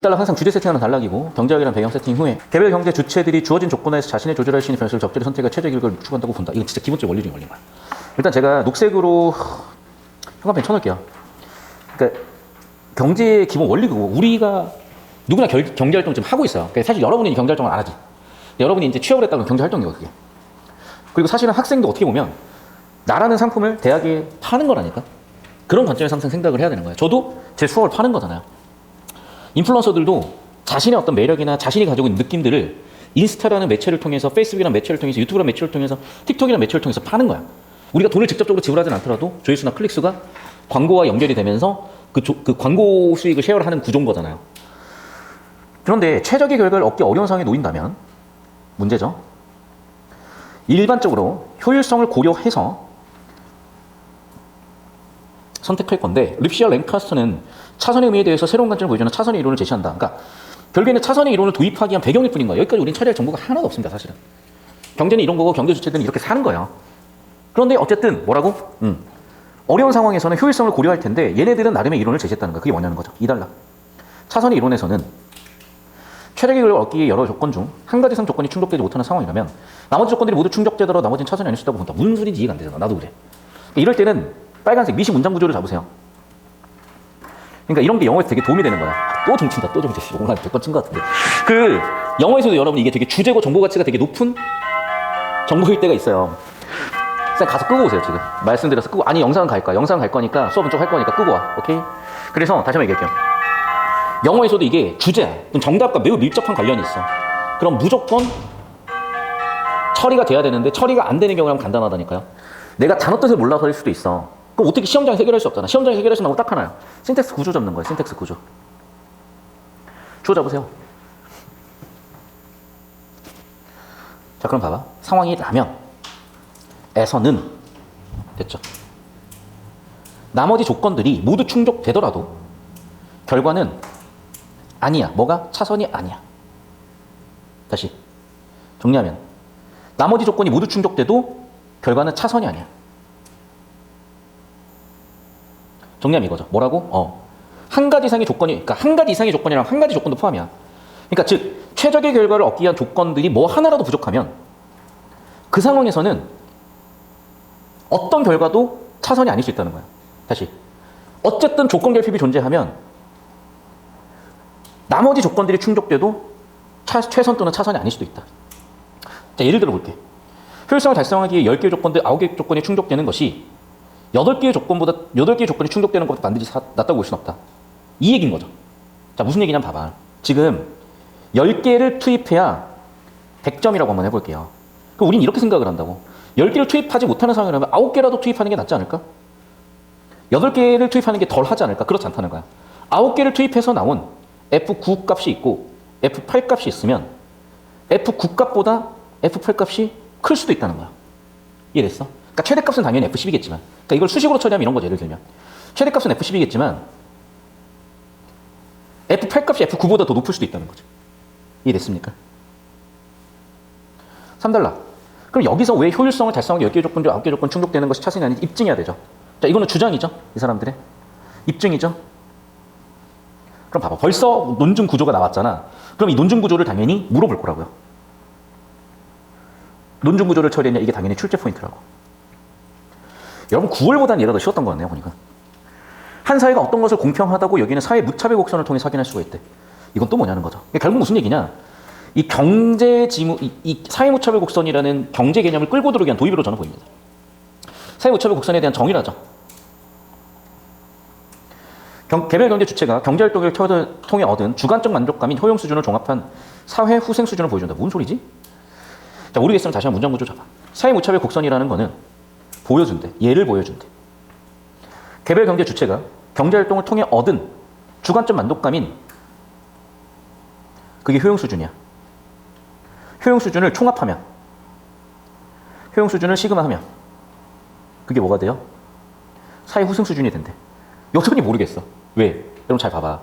달러 항상 주제 세팅하는 단락이고 경제학이란 배경 세팅 후에 개별 경제 주체들이 주어진 조건에서 자신의 조절할 수 있는 변수를 적절히 선택해 최적 결과를 추구한다고 본다. 이건 진짜 기본적인 원리 중에 원리인 거야. 일단 제가 녹색으로 형광펜 쳐놓을게요. 그러니까 경제의 기본 원리고 우리가 누구나 경제활동 좀 하고 있어요. 그러니까 사실 여러분이 경제활동을 안 하지. 여러분이 이제 취업을 했다면 경제활동이고 그게. 그리고 사실은 학생도 어떻게 보면 나라는 상품을 대학에 파는 거라니까. 그런 관점에서 항상 생각을 해야 되는 거예요. 저도 제 수업을 파는 거잖아요. 인플루언서들도 자신의 어떤 매력이나 자신이 가지고 있는 느낌들을 인스타라는 매체를 통해서, 페이스북이라는 매체를 통해서, 유튜브라는 매체를 통해서, 틱톡이라는 매체를 통해서 파는 거야. 우리가 돈을 직접적으로 지불하진 않더라도 조회수나 클릭수가 광고와 연결이 되면서 그 광고 수익을 쉐어를 하는 구조인 거잖아요. 그런데 최적의 결과를 얻기 어려운 상황에 놓인다면 문제죠. 일반적으로 효율성을 고려해서 선택할 건데 립시아 랭카스터는 차선의 의미에 대해서 새로운 관점을 보여주는 차선의 이론을 제시한다. 그러니까 결국에는 차선의 이론을 도입하기 위한 배경일 뿐인 거예요. 여기까지 우리는 처리할 정보가 하나도 없습니다. 사실은. 경제는 이런 거고 경제 주체들은 이렇게 사는 거예요. 그런데 어쨌든 뭐라고? 어려운 상황에서는 효율성을 고려할 텐데 얘네들은 나름의 이론을 제시했다는 거예요. 그게 뭐냐는 거죠. 2달러. 차선의 이론에서는 최적의 결과를 얻기 위해 여러 조건 중 한 가지 이상 조건이 충족되지 못하는 상황이라면 나머지 조건들이 모두 충족되더라도 나머지는 차선이 아닐 수 있다고 본다. 무슨 소리인지 이해가 안 되잖아. 나도 그래. 그러니까 이럴 때는 빨간색 미시 문장 구조를 잡으세요. 그러니까 이런 게 영어에서 되게 도움이 되는 거야. 또 정친다, 또 정치. 오늘 한 100번 친 것 같은데. 영어에서도 여러분 이게 되게 주제고 정보 가치가 되게 높은 정보일 때가 있어요. 쌤 가서 끄고 오세요, 지금. 말씀드려서 끄고. 아니, 영상은 갈 거야. 영상은 갈 거니까 수업은 좀 할 거니까 끄고 와. 오케이? 그래서 다시 한번 얘기할게요. 영어에서도 이게 주제야. 정답과 매우 밀접한 관련이 있어. 그럼 무조건 처리가 돼야 되는데 처리가 안 되는 경우라면 간단하다니까요. 내가 단어 뜻을 몰라서일 수도 있어. 그럼 어떻게 시험장에서 해결할 수 없잖아. 시험장에서 해결할 수 있는 건 딱 하나야. 신텍스 구조 잡는 거야. 신텍스 구조. 주어 잡으세요. 자, 그럼 봐봐. 상황이 라면 에서는 됐죠. 나머지 조건들이 모두 충족되더라도 결과는 아니야. 뭐가? 차선이 아니야. 다시 정리하면 나머지 조건이 모두 충족돼도 결과는 차선이 아니야. 정리하면 이거죠. 뭐라고? 한 가지 이상의 조건이, 그러니까 한 가지 이상의 조건이랑 한 가지 조건도 포함이야. 그러니까 즉 최적의 결과를 얻기 위한 조건들이 뭐 하나라도 부족하면 그 상황에서는 어떤 결과도 차선이 아닐 수 있다는 거야. 다시 어쨌든 조건 결핍이 존재하면 나머지 조건들이 충족돼도 최선 또는 차선이 아닐 수도 있다. 자, 예를 들어 볼게. 효율성을 달성하기 위해 10개의 조건들 9개의 조건이 충족되는 것이 8개의 조건이 충족되는 것보다 반드시 낫다고 볼 수는 없다. 이 얘기인 거죠. 자, 무슨 얘기냐면 봐봐. 지금 10개를 투입해야 100점이라고 한번 해볼게요. 그럼 우린 이렇게 생각을 한다고. 10개를 투입하지 못하는 상황이라면 9개라도 투입하는 게 낫지 않을까? 8개를 투입하는 게 덜 하지 않을까? 그렇지 않다는 거야. 9개를 투입해서 나온 F9 값이 있고 F8 값이 있으면 F9 값보다 F8 값이 클 수도 있다는 거야. 이해됐어? 그러니까 최대값은 당연히 F10이겠지만, 그러니까 이걸 수식으로 처리하면 이런 거죠. 예를 들면 최대값은 F10이겠지만 F8 값이 F9보다 더 높을 수도 있다는 거죠. 이해됐습니까? 3달러. 그럼 여기서 왜 효율성을 달성하기 10개 조건 중 9개 조건 충족되는 것이 차선이 아닌지 입증해야 되죠. 자, 이거는 주장이죠. 이 사람들의 입증이죠. 그럼 봐봐. 벌써 논증 구조가 나왔잖아. 그럼 이 논증 구조를 당연히 물어볼 거라고요. 논증 구조를 처리했냐? 이게 당연히 출제 포인트라고. 여러분 9월보다는 얘가 더 쉬웠던 것 같네요. 보니까. 한 사회가 어떤 것을 공평하다고 여기는 사회 무차별 곡선을 통해 확인할 수가 있대. 이건 또 뭐냐는 거죠. 결국 무슨 얘기냐? 이 이 사회 무차별 곡선이라는 경제 개념을 끌고 들어오기 위한 도입으로 저는 보입니다. 사회 무차별 곡선에 대한 정의라죠. 개별 경제 주체가 경제활동을 통해 얻은 주관적 만족감인 효용 수준을 종합한 사회 후생 수준을 보여준다. 무슨 소리지? 자, 모르겠으면 다시 한번 문장 구조 잡아. 사회 무차별 곡선이라는 거는 보여준대. 예를 보여준대. 개별 경제 주체가 경제활동을 통해 얻은 주관적 만족감인 그게 효용 수준이야. 효용 수준을 총합하면, 효용 수준을 시그마하면 그게 뭐가 돼요? 사회 후생 수준이 된대. 여전히 모르겠어. 왜? 여러분 잘 봐봐.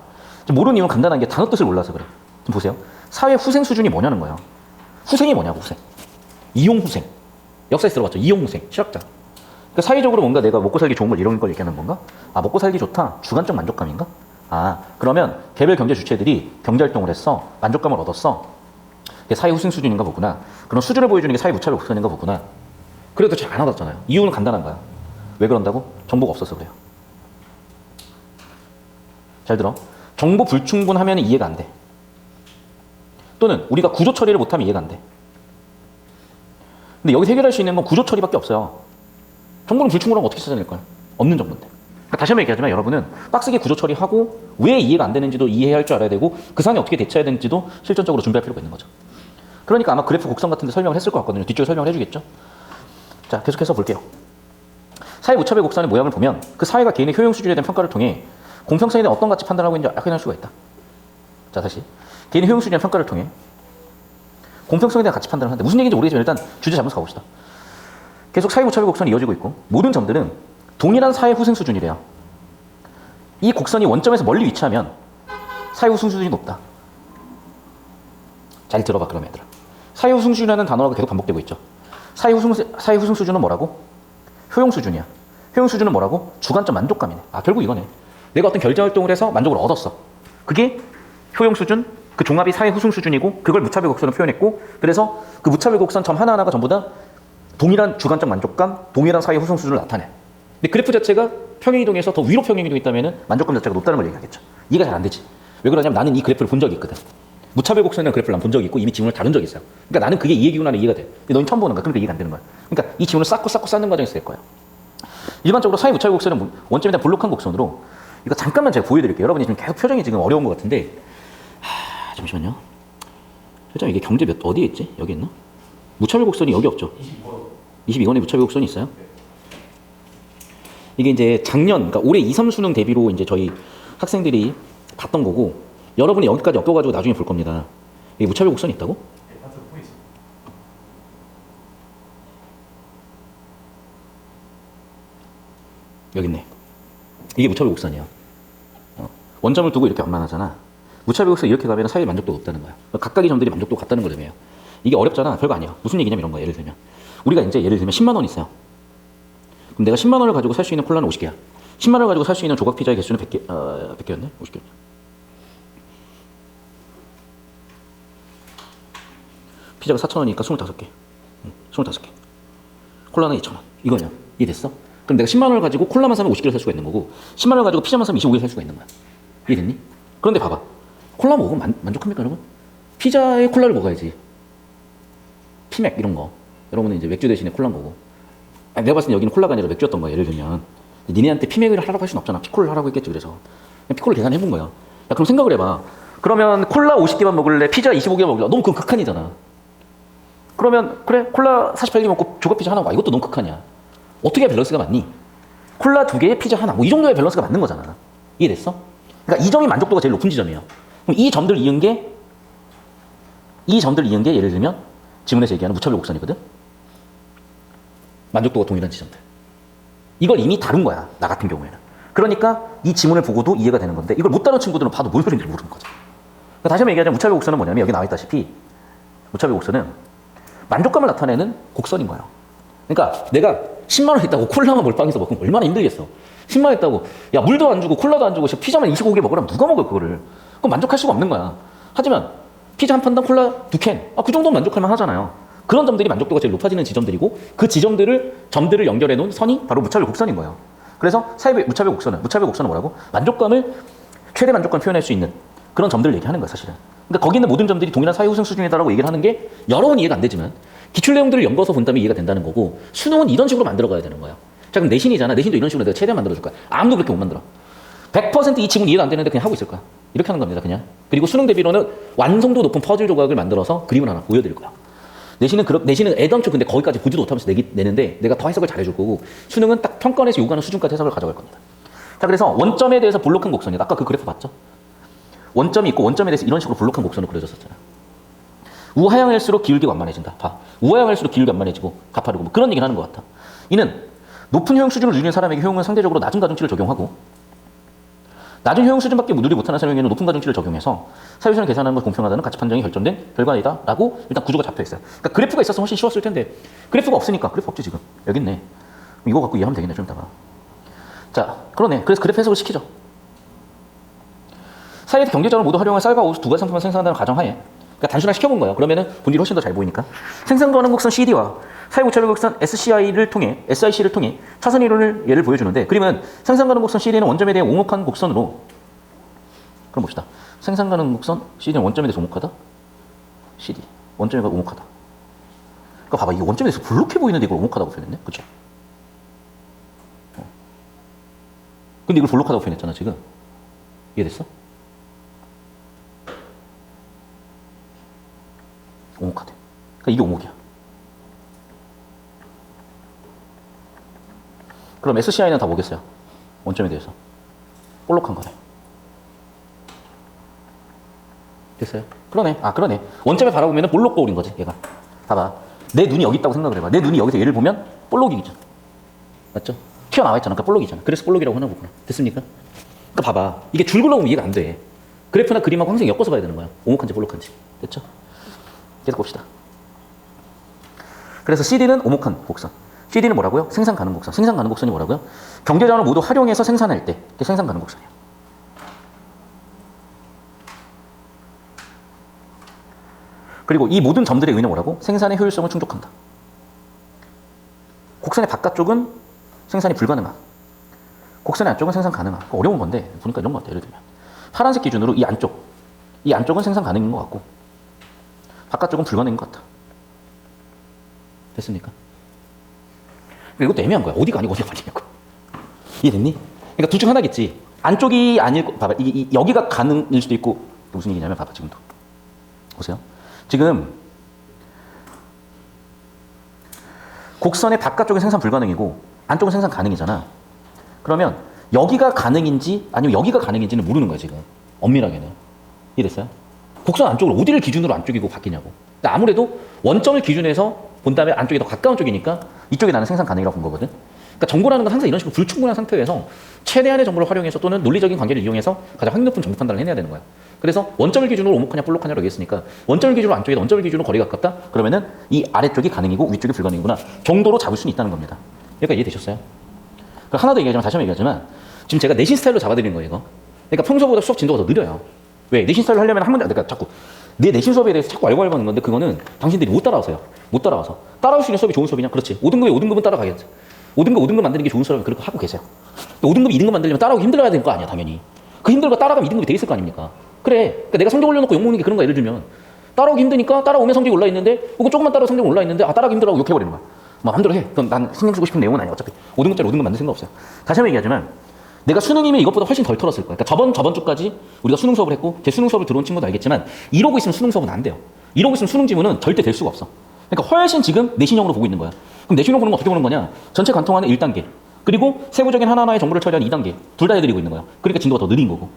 모르는 이유는 간단한 게 단어 뜻을 몰라서 그래. 좀 보세요. 사회 후생 수준이 뭐냐는 거예요. 후생이 뭐냐고, 후생. 이용 후생. 역사에서 들어봤죠? 이용 후생. 실학자. 그러니까 사회적으로 뭔가 내가 먹고 살기 좋은 걸 이런 걸 얘기하는 건가? 아, 먹고 살기 좋다. 주관적 만족감인가? 아, 그러면 개별 경제 주체들이 경제활동을 했어. 만족감을 얻었어. 이게 사회 후승 수준인가 보구나. 그런 수준을 보여주는 게 사회 무차별 곡선인가 보구나. 그래도 잘 안 얻었잖아요. 이유는 간단한 거야. 왜 그런다고? 정보가 없어서 그래요. 잘 들어. 정보 불충분하면 이해가 안 돼. 또는 우리가 구조 처리를 못하면 이해가 안 돼. 근데 여기서 해결할 수 있는 건 구조 처리밖에 없어요. 정보는 불충분하면 어떻게 찾아낼 거야? 없는 정보인데. 그러니까 다시 한번 얘기하지만 여러분은 빡세게 구조 처리하고 왜 이해가 안 되는지도 이해할 줄 알아야 되고 그 상황에 어떻게 대처해야 되는지도 실전적으로 준비할 필요가 있는 거죠. 그러니까 아마 그래프 곡선 같은 데 설명을 했을 것 같거든요. 뒤쪽에 설명을 해주겠죠. 자, 계속해서 볼게요. 사회 무차별 곡선의 모양을 보면 그 사회가 개인의 효용 수준에 대한 평가를 통해 공평성에 대한 어떤 가치 판단을 하고 있는지 확인할 수가 있다. 자, 다시. 개인의 효용 수준의 평가를 통해 공평성에 대한 가치 판단을 하는데 무슨 얘기인지 모르겠지만 일단 주제 잡아서 가봅시다. 계속 사회 무차별 곡선이 이어지고 있고 모든 점들은 동일한 사회 후생 수준이래요. 이 곡선이 원점에서 멀리 위치하면 사회 후생 수준이 높다. 잘 들어봐 그럼 얘들아. 사회 후생 수준이라는 단어가 계속 반복되고 있죠. 사회 후생 수준은 뭐라고? 효용 수준이야. 효용 수준은 뭐라고? 주관적 만족감이네. 아, 결국 이거네. 내가 어떤 결제 활동을 해서 만족을 얻었어. 그게 효용 수준, 그 종합이 사회 후승 수준이고 그걸 무차별 곡선으로 표현했고 그래서 그 무차별 곡선 점 하나하나가 전부 다 동일한 주관적 만족감, 동일한 사회 후승 수준을 나타내. 근데 그래프 자체가 평행이동에서 더 위로 평행이동이 있다면 만족감 자체가 높다는 걸 얘기하겠죠. 이해가 잘 안 되지. 왜 그러냐면 나는 이 그래프를 본 적이 있거든. 무차별 곡선이라는 그래프를 난 본 적이 있고 이미 지문을 다룬 적이 있어요. 그러니까 나는 그게 이 얘기구나는 이해가 돼. 근데 넌 처음 보는 거야. 그러니까 이해가 안 되는 거야. 그러니까 이 지문을 쌓고 쌓는 과정에서 될 거야. 일반적으로 사회 무차별 곡선은 원점에 대한 볼록한 곡선으로 이거 잠깐만 제가 보여드릴게요. 여러분이 지금 계속 표정이 지금 어려운 것 같은데 잠시만요. 표정 이게 경제 어디에 있지? 여기 있나? 무차별 곡선이 여기 없죠? 22번에 무차별 곡선이 있어요? 이게 이제 작년, 그러니까 올해 2, 3수능 대비로 이제 저희 학생들이 봤던 거고 여러분이 여기까지 엮어가지고 나중에 볼 겁니다. 이게 무차별 곡선이 있다고? 여기 있네. 이게 무차별 곡선이야. 원점을 두고 이렇게 완만하잖아. 무차별 곡선 이렇게 가면 사회 만족도가 높다는 거야. 각각의 점들이 만족도가 같다는 걸 의미해요. 이게 어렵잖아. 별거 아니야. 무슨 얘기냐면 이런 거야. 예를 들면 우리가 이제 예를 들면 10만 원 있어요. 그럼 내가 10만 원을 가지고 살 수 있는 콜라는 50개야. 10만 원을 가지고 살 수 있는 조각 피자의 개수는 100개, 100개였네? 50개. 피자가 4,000원이니까 25개. 25개. 콜라는 2,000원. 이거냐? 이해됐어? 그럼 내가 10만 원을 가지고 콜라만 사면 50개를 살 수가 있는 거고 10만 원을 가지고 피자만 사면 25개를 살 수가 있는 거야. 이해됐니? 그런데 봐봐. 콜라 먹으면 만족합니까 여러분? 피자에 콜라를 먹어야지. 피맥 이런 거. 여러분은 이제 맥주 대신에 콜라 먹고. 내가 봤을 때 여기는 콜라가 아니라 맥주였던 거야. 예를 들면 니네한테 피맥을 하라고 할 수는 없잖아. 피콜을 하라고 했겠지. 그래서 그냥 피콜을 계산해본 거야. 야, 그럼 생각을 해봐. 그러면 콜라 50개만 먹을래? 피자 25개 먹을래? 너무 그건 극한이잖아. 그러면 그래 콜라 48개 먹고 조각 피자 하나 와. 이것도 너무 극한이야. 어떻게 밸런스가 맞니? 콜라 2개에 피자 하나. 뭐 이 정도의 밸런스가 맞는 거잖아. 이해됐어? 그러니까 이 점이 만족도가 제일 높은 지점이에요. 그럼 이 점들 이은 게 예를 들면 지문에서 얘기하는 무차별 곡선이거든. 만족도가 동일한 지점들. 이걸 이미 다룬 거야. 나 같은 경우에는. 그러니까 이 지문을 보고도 이해가 되는 건데 이걸 못 다룬 친구들은 봐도 뭔 소리인지 모르는 거죠. 그러니까 다시 한번 얘기하자면 무차별 곡선은 뭐냐면 여기 나와 있다시피 무차별 곡선은 만족감을 나타내는 곡선인 거예요. 그러니까 내가 10만 원 있다고 콜라만 몰빵해서 먹으면 얼마나 힘들겠어. 10만 원 있다고 야 물도 안 주고 콜라도 안 주고 피자만 25개 먹으라면 누가 먹을 그거를. 그럼 만족할 수가 없는 거야. 하지만 피자 한 판당 콜라 2캔. 그 정도면 만족할 만 하잖아요. 그런 점들이 만족도가 제일 높아지는 지점들이고 그 점들을 연결해 놓은 선이 바로 무차별 곡선인 거예요. 그래서 무차별 곡선은 뭐라고? 만족감을 최대 만족감 표현할 수 있는 그런 점들을 얘기하는 거야 사실은. 그러니까 거기 있는 모든 점들이 동일한 사회 우승 수준이다라고 얘기를 하는 게 여러분 이해가 안 되지만 기출 내용들을 엮어서 본다면 이해가 된다는 거고 수능은 이런 식으로 만들어 가야 되는 거야. 자 그럼 내신이잖아. 내신도 이런 식으로 내가 최대한 만들어 줄 거야. 아무도 그렇게 못 만들어. 100% 지문 이해가 안 되는데 그냥 하고 있을 거야. 이렇게 하는 겁니다 그냥. 그리고 수능 대비로는 완성도 높은 퍼즐 조각을 만들어서 그림을 하나 보여드릴 거야. 내신은 애당초 근데 거기까지 보지도 못하면서 내는데 내가 더 해석을 잘해줄 거고 수능은 딱 평가원에서 요구하는 수준까지 해석을 가져갈 겁니다. 자 그래서 원점에 대해서 볼록한 곡선이다. 아까 그 그래프 봤죠? 원점이 있고 원점에 대해서 이런 식으로 볼록한 곡선으로 그려졌었잖아. 우하향할수록 기울기 완만해진다. 봐. 우하향할수록 기울기 완만해지고 가파르고 뭐 그런 얘기를 하는 것 같아. 이는 높은 효용 수준을 누리는 사람에게 효용은 상대적으로 낮은 가중치를 적용하고 낮은 효용 수준밖에 누리지 못하는 사람에게는 높은 가중치를 적용해서 사회성을 계산하는 것이 공평하다는 가치 판정이 결정된 결과이다 라고 일단 구조가 잡혀있어요. 그러니까 그래프가 있었으면 훨씬 쉬웠을 텐데 그래프가 없으니까. 그래프 없지 지금. 여기 있네. 이거 갖고 이해하면 되겠네 좀 이따가. 자 그러네. 그래서 그래프 해석을 시키죠. 사이에서 경제적으로 모두 활용할 쌀과 옷 두 가지 상품을 생산한다는 가정하에, 그러니까 단순화 시켜본 거예요. 그러면은 본질이 훨씬 더 잘 보이니까. 생산 가능 곡선 CD와 사회 무차별 곡선 SCI를 통해 SIC를 통해 차선 이론을 예를 보여주는데, 그러면 생산 가능 곡선 CD는 원점에 대해 오목한 곡선으로, 그럼 봅시다. 생산 가능 곡선 CD는 원점에 대해서 오목하다. CD 원점에 대해서 오목하다. 그러니까 봐봐, 이게 원점에 대해서 블록해 보이는데 이걸 오목하다고 표현했네, 그렇죠? 근데 이걸 블록하다고 표현했잖아 지금. 이해됐어? 오목하대. 그러니까 이게 오목이야. 그럼 SCI는 다 뭐겠어요? 원점에 대해서 볼록한 거네. 됐어요? 그러네. 아, 그러네. 원점에 바라보면 볼록 거울인 거지, 얘가. 봐봐. 내 눈이 여기 있다고 생각을 해봐. 내 눈이 여기서 얘를 보면 볼록이잖아. 맞죠? 튀어나와 있잖아. 그러니까 볼록이잖아. 그래서 볼록이라고 하나 보구나. 됐습니까? 그러니까 봐봐. 이게 줄글로 보면 이해가 안 돼. 그래프나 그림하고 항상 엮어서 봐야 되는 거야. 오목한지 볼록한지. 됐죠? 계속 봅시다. 그래서 CD는 오목한 곡선. CD는 뭐라고요? 생산 가능 곡선. 생산 가능 곡선이 뭐라고요? 경제자원을 모두 활용해서 생산할 때 그게 생산 가능 곡선이에요. 그리고 이 모든 점들의 의미는 뭐라고? 생산의 효율성을 충족한다. 곡선의 바깥쪽은 생산이 불가능한, 곡선의 안쪽은 생산 가능한. 어려운 건데 보니까 이런 것 같아요. 예를 들면 파란색 기준으로 이 안쪽은 생산 가능인 것 같고 바깥쪽은 불가능인 것 같다. 됐습니까? 이것도 애매한 거야. 어디가 아니고 어디가 맞냐고. 이해됐니? 그러니까 둘 중 하나겠지. 안쪽이 아닐, 봐봐. 여기가 가능일 수도 있고. 무슨 얘기냐면 봐봐. 지금도 보세요. 지금 곡선의 바깥쪽은 생산 불가능이고 안쪽은 생산 가능이잖아. 그러면 여기가 가능인지 아니면 여기가 가능인지는 모르는 거야 지금. 엄밀하게는. 이해됐어요? 곡선 안쪽을 어디를 기준으로 안쪽이고 바뀌냐고. 근데 아무래도 원점을 기준해서 본 다음에 안쪽이 더 가까운 쪽이니까 이쪽에 나는 생산 가능이라고 본 거거든. 그러니까 정보라는 건 항상 이런 식으로 불충분한 상태에서 최대한의 정보를 활용해서 또는 논리적인 관계를 이용해서 가장 확률 높은 정보 판단을 해내야 되는 거야. 그래서 원점을 기준으로 오목하냐 볼록하냐라고 얘기했으니까 원점을 기준으로 안쪽이다, 원점을 기준으로 거리가 가깝다? 그러면은 이 아래쪽이 가능이고 위쪽이 불가능이구나 정도로 잡을 수는 있다는 겁니다. 여기까지 이해되셨어요? 하나 더 얘기하자면, 다시 한번 얘기하지만 지금 제가 내신 스타일로 잡아드리는 거예요 이거. 그러니까 평소보다 수업 진도가 더 느려요. 왜? 내신 스타일로 하려면 한 문제, 그러니까 자꾸 내 내신 수업에 대해서 자꾸 알고 하는 건데 그거는 당신들이 못 따라오세요. 못 따라와서. 따라올 수 있는 수업이 좋은 수업이냐? 그렇지. 5등급에 5등급은 따라가겠지. 5등급 만드는 게 좋은 수업이면 그렇게 하고 계세요. 5등급, 2등급 만들려면 따라오기 힘들어야 될 거 아니야 당연히. 그 힘들고 따라가면 2등급이 돼 있을 거 아닙니까? 그래. 그러니까 내가 성적 올려놓고 욕먹는 게 그런 거야. 예를 들면 따라오기 힘드니까 따라오면 성적이 올라있는데 혹은 조금만 따라오 성적이 올라있는데 아 따라가기 힘들어하고 욕해버리는 거야. 뭐 마음대로 해. 그럼 난 신경 쓰고 싶은 내용은 아니야. 어차피 5등급짜리 5등급 만들 생각 없어요. 다시 한번 얘기하지만 내가 수능이면 이것보다 훨씬 덜 털었을 거야. 그러니까 저번 주까지 우리가 수능 수업을 했고 제 수능 수업을 들어온 친구도 알겠지만 이러고 있으면 수능 수업은 안 돼요. 이러고 있으면 수능 지문은 절대 될 수가 없어. 그러니까 훨씬 지금 내신형으로 보고 있는 거야. 그럼 내신형 보는 거 어떻게 보는 거냐? 전체 관통하는 1단계. 그리고 세부적인 하나하나의 정보를 처리하는 2단계. 둘 다 해드리고 있는 거야. 그러니까 진도가 더 느린 거고.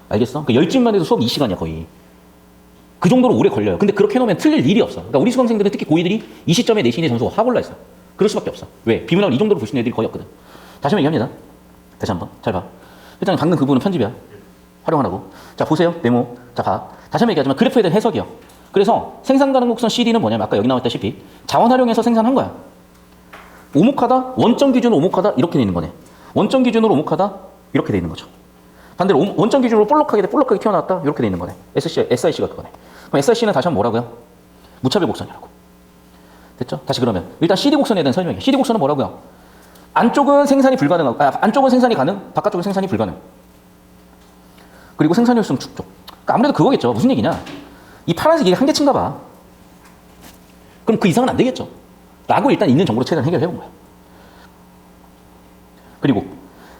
알겠어? 그러니까 10집만 해도 수업 2시간이야 거의. 그 정도로 오래 걸려요. 근데 그렇게 해놓으면 틀릴 일이 없어. 그러니까 우리 수강생들은 특히 고2들이 이 시점에 내신의 점수가 확 올라 있어. 그럴 수밖에 없어. 왜? 비문학을 이 정도로 볼 수 있는 애들이 거의 없거든. 다시 한번 얘기합니다. 다시 한번. 잘 봐. 일단 방금 그 부분은 편집이야. 활용하라고. 자, 보세요. 네모. 자, 봐. 다시 한번 얘기하지만 그래프에 대한 해석이요. 그래서 생산 가능 곡선 CD는 뭐냐면 아까 여기 나왔다시피 자원 활용해서 생산한 거야. 오목하다, 원점 기준으로 오목하다 이렇게 돼 있는 거네. 원점 기준으로 오목하다 이렇게 돼 있는 거죠. 반대로 원점 기준으로 볼록하게 튀어나왔다 이렇게 돼 있는 거네. SIC가 그거네. 그럼 SIC는 다시 한번 뭐라고요? 무차별 곡선이라고. 됐죠? 다시 그러면 일단 CD 곡선에 대한 설명이에요. CD 곡선은 뭐라고요? 안쪽은 생산이 불가능하고, 안쪽은 생산이 가능, 바깥쪽은 생산이 불가능. 그리고 생산 효율성 축적. 그러니까 아무래도 그거겠죠. 무슨 얘기냐? 이 파란색이 한계치인가 봐. 그럼 그 이상은 안 되겠죠. 라고 일단 있는 정보로 최대한 해결해 본 거야. 그리고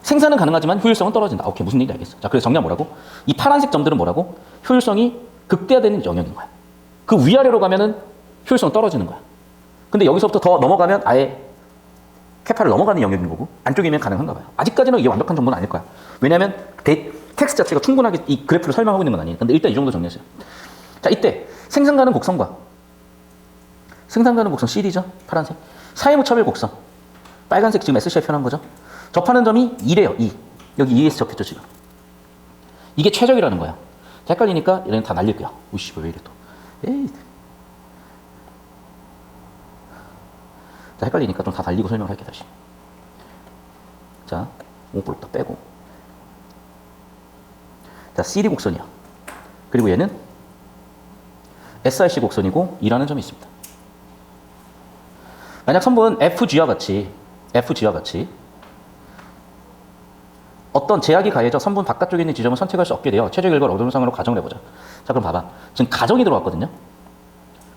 생산은 가능하지만 효율성은 떨어진다. 오케이, 무슨 얘기인지 알겠어. 자, 그래서 정리하면 뭐라고? 이 파란색 점들은 뭐라고? 효율성이 극대화되는 영역인 거야. 그 위아래로 가면은 효율성은 떨어지는 거야. 근데 여기서부터 더 넘어가면 아예 캐파를 넘어가는 영역인 거고 안쪽이면 가능한가 봐요. 아직까지는 이게 완벽한 정보는 아닐 거야. 왜냐하면 텍스트 자체가 충분하게 이 그래프를 설명하고 있는 건 아니에요. 근데 일단 이 정도 정리했어요. 자, 이때 생산 가능 곡선과 생산 가능 곡선 CD죠. 파란색. 사회 무차별 곡선. 빨간색 지금 SCI 표현한 거죠. 접하는 점이 2래요. 2. 여기 2에서 접했죠 지금. 이게 최적이라는 거야. 헷갈리니까 얘는 다 날릴 거야. 우씨 왜 이래 또. 에이. 자, 헷갈리니까 좀 다 달리고 설명을 할게 다시. 자, 오목블록 다 빼고. 자, CD 곡선이야. 그리고 얘는 SIC 곡선이고 E라는 점이 있습니다. 만약 선분 FG와 같이 어떤 제약이 가해져 선분 바깥쪽에 있는 지점을 선택할 수 없게 되어 최저 결과를 얻는 상으로 가정을 해보자. 자, 그럼 봐봐. 지금 가정이 들어왔거든요.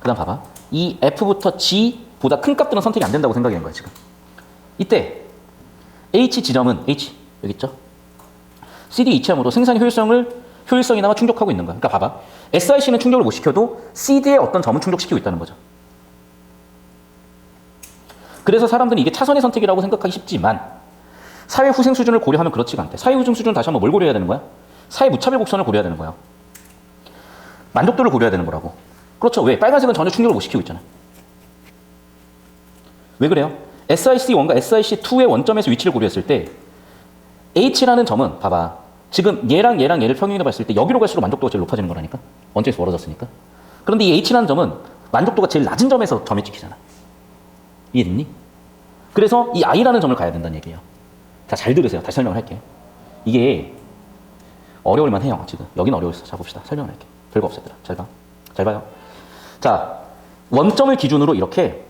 그 다음 봐봐. 이 F부터 G보다 큰 값들은 선택이 안 된다고 생각하는 거야, 지금. 이때 H 지점은 H, 여기 있죠? CD 이치함으로 생산 효율성이나마 충족하고 있는 거야. 그러니까 봐봐. SIC는 충족을 못 시켜도 CD의 어떤 점은 충족시키고 있다는 거죠. 그래서 사람들은 이게 차선의 선택이라고 생각하기 쉽지만 사회 후생 수준을 고려하면 그렇지가 않대. 사회 후생 수준은 다시 한번 뭘 고려해야 되는 거야? 사회 무차별 곡선을 고려해야 되는 거야. 만족도를 고려해야 되는 거라고. 그렇죠. 왜? 빨간색은 전혀 충족을 못 시키고 있잖아. 왜 그래요? SIC1과 SIC2의 원점에서 위치를 고려했을 때 H라는 점은 봐봐. 지금 얘랑 얘를 평행해 봤을 때 여기로 갈수록 만족도가 제일 높아지는 거라니까. 원점에서 멀어졌으니까. 그런데 이 H라는 점은 만족도가 제일 낮은 점에서 점이 찍히잖아. 이해됐니? 그래서 이 I라는 점을 가야 된다는 얘기예요. 자, 잘 들으세요. 다시 설명을 할게요. 이게 어려울만 해요, 지금. 여긴 어려웠어. 자, 봅시다. 설명을 할게요. 별거 없어, 얘들아. 잘 봐. 잘 봐요. 자, 원점을 기준으로 이렇게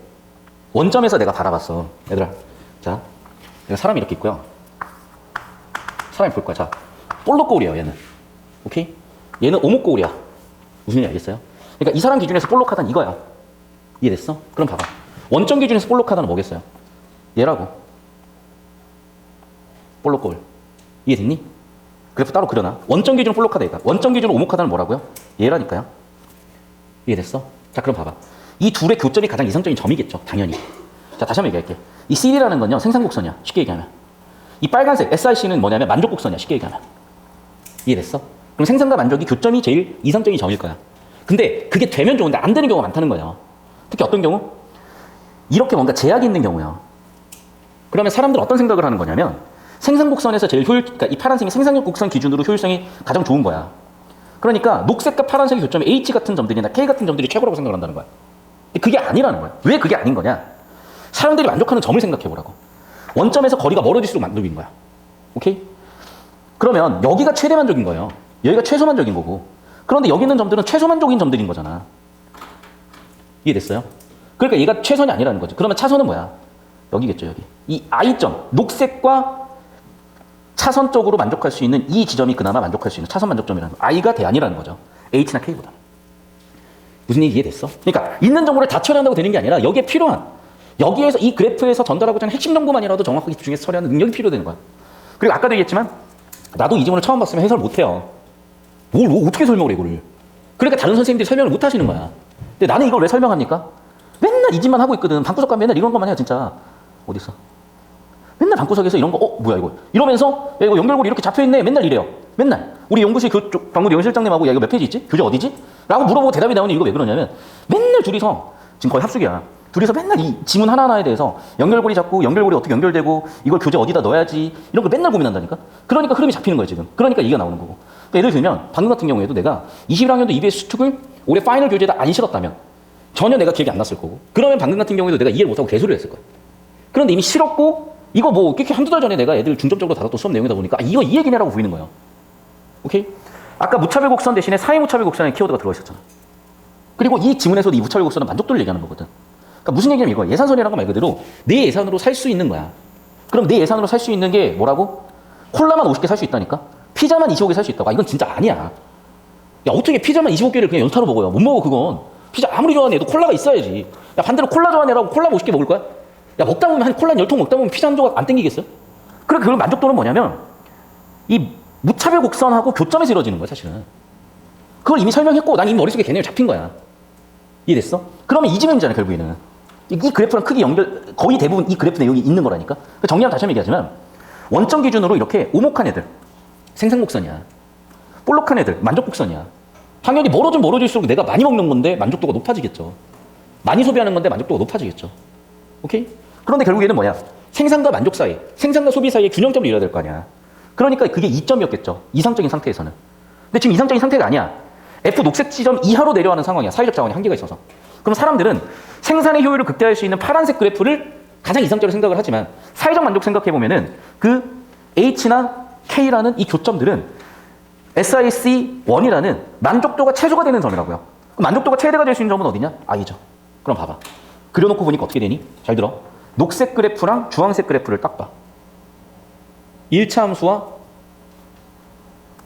원점에서 내가 바라봤어. 얘들아. 자, 내가 사람이 이렇게 있고요. 사람이 볼 거야. 자, 볼록 거울이에요, 얘는. 오케이? 얘는 오목 거울이야. 무슨 얘기 알겠어요? 그러니까 이 사람 기준에서 볼록하다는 이거야. 이해됐어? 그럼 봐봐. 원점 기준에서 볼록하다는 뭐겠어요? 얘라고. 볼록 거울. 이해됐니? 그래프 따로 그려놔. 원점 기준으로 볼록하다 얘가. 원점 기준으로 오목하다는 뭐라고요? 얘라니까요. 이해됐어? 자, 그럼 봐봐. 이 둘의 교점이 가장 이상적인 점이겠죠. 당연히. 자, 다시 한번 얘기할게. 이 CD라는 건요, 생산곡선이야. 쉽게 얘기하면. 이 빨간색 SIC는 뭐냐면 만족곡선이야. 쉽게 얘기하면. 이해됐어? 그럼 생산과 만족이 교점이 제일 이상적인 점일 거야. 근데 그게 되면 좋은데 안 되는 경우가 많다는 거예요. 특히 어떤 경우? 이렇게 뭔가 제약이 있는 경우요. 그러면 사람들은 어떤 생각을 하는 거냐면 생산곡선에서 제일 그러니까 이 파란색이 생산곡선 기준으로 효율성이 가장 좋은 거야. 그러니까 녹색과 파란색의 교점이 H 같은 점들이나 K 같은 점들이 최고라고 생각을 한다는 거야. 근데 그게 아니라는 거야. 왜 그게 아닌 거냐? 사람들이 만족하는 점을 생각해 보라고. 원점에서 거리가 멀어질수록 만족인 거야. 오케이? 그러면 여기가 최대 만족인 거예요. 여기가 최소 만족인 거고. 그런데 여기 있는 점들은 최소 만족인 점들인 거잖아. 이해됐어요? 그러니까 얘가 최선이 아니라는 거지. 그러면 차선은 뭐야? 여기겠죠, 여기. 이 I점, 녹색과 차선적으로 만족할 수 있는 이 지점이 그나마 만족할 수 있는 차선 만족점이라는 거. I가 대안이라는 거죠. H나 K보다. 무슨 얘기 이해됐어? 그러니까 있는 정보를 다 처리한다고 되는 게 아니라 여기에 필요한 여기에서 이 그래프에서 전달하고자 하는 핵심 정보만이라도 정확하게 집중해서 처리하는 능력이 필요되는 거야. 그리고 아까도 얘기했지만 나도 이 지문을 처음 봤으면 해설 못해요. 뭘 어떻게 설명을 해 이거를. 그러니까 다른 선생님들이 설명을 못 하시는 거야. 근데 나는 이걸 왜 설명합니까? 맨날 이 짓만 하고 있거든. 방구석 가면 맨날 이런 것만 해요 진짜. 어딨어? 맨날 방구석에서 이런 거 뭐야 이거 이러면서 야 이거 연결고리 이렇게 잡혀있네 맨날 이래요. 맨날 우리 연구실 방금 연실장님하고 야 이거 몇 페이지 있지? 교재 어디지? 라고 물어보고 대답이 나오는 이유가 왜 그러냐면 맨날 둘이서 지금 거의 합숙이야. 둘이서 맨날 이 지문 하나하나에 대해서 연결고리 잡고 연결고리 어떻게 연결되고 이걸 교재 어디다 넣어야지 이런 걸 맨날 고민한다니까. 그러니까 흐름이 잡히는 거야 지금. 그러니까 이게 나오는 거고. 그러니까 예를 들면 방금 같은 경우에도 내가 21학년도 EBS 수특을 올해 파이널 교재에다 안 실었다면 전혀 내가 기억이 안 났을 거고. 그러면 방금 같은 경우에도 내가 이해를 못하고 개소리를 했을 거야. 그런데 이미 실었고 이거 뭐 이렇게 한두 달 전에 내가 애들 중점적으로 다뤘던 수업 내용이다 보니까 이거 이 얘기네라고 보이는 거예요. 오케이? 아까 무차별 곡선 대신에 사회 무차별 곡선의 키워드가 들어있었잖아. 그리고 이 지문에서도 이 무차별 곡선은 만족도를 얘기하는 거거든. 그러니까 무슨 얘기냐면 이거 예산선이라는 거 말 그대로 내 예산으로 살 수 있는 거야. 그럼 내 예산으로 살 수 있는 게 뭐라고? 콜라만 50개 살 수 있다니까? 피자만 25개 살 수 있다고. 이건 진짜 아니야. 야 어떻게 피자만 25개를 그냥 연타로 먹어요? 못 먹어 그건. 피자 아무리 좋아하는 애도 콜라가 있어야지. 야 반대로 콜라 좋아하는 애라고 콜라 50개 먹을 거야? 야 먹다 보면 한 콜라 10통 먹다 보면 피자 한 조각 안 땡기겠어요? 그러니까 그런 만족도는 뭐냐면 이 무차별 곡선하고 교점에서 이루어지는 거야 사실은. 그걸 이미 설명했고 난 이미 머릿속에 개념이 잡힌 거야. 이해됐어? 그러면 이 지문이잖아 결국에는. 이 그래프랑 크게 거의 대부분 이 그래프 내용이 있는 거라니까. 정리하면 다시 한번 얘기하지만 원점 기준으로 이렇게 오목한 애들 생산곡선이야. 볼록한 애들 만족곡선이야. 당연히 멀어지면 멀어질수록 내가 많이 먹는 건데 만족도가 높아지겠죠. 많이 소비하는 건데 만족도가 높아지겠죠. 오케이? 그런데 결국에는 뭐야? 생산과 만족 사이, 생산과 소비 사이에 균형점을 이뤄야 될 거 아니야. 그러니까 그게 2점이었겠죠. 이상적인 상태에서는. 근데 지금 이상적인 상태가 아니야. F 녹색 지점 이하로 내려가는 상황이야. 사회적 자원이 한계가 있어서. 그럼 사람들은 생산의 효율을 극대화할 수 있는 파란색 그래프를 가장 이상적으로 생각을 하지만 사회적 만족 생각해보면은 그 H나 K라는 이 교점들은 SIC1이라는 만족도가 최소가 되는 점이라고요. 만족도가 최대가 될 수 있는 점은 어디냐? I죠. 그럼 봐봐. 그려놓고 보니까 어떻게 되니? 잘 들어. 녹색 그래프랑 주황색 그래프를 딱 봐. 1차 함수와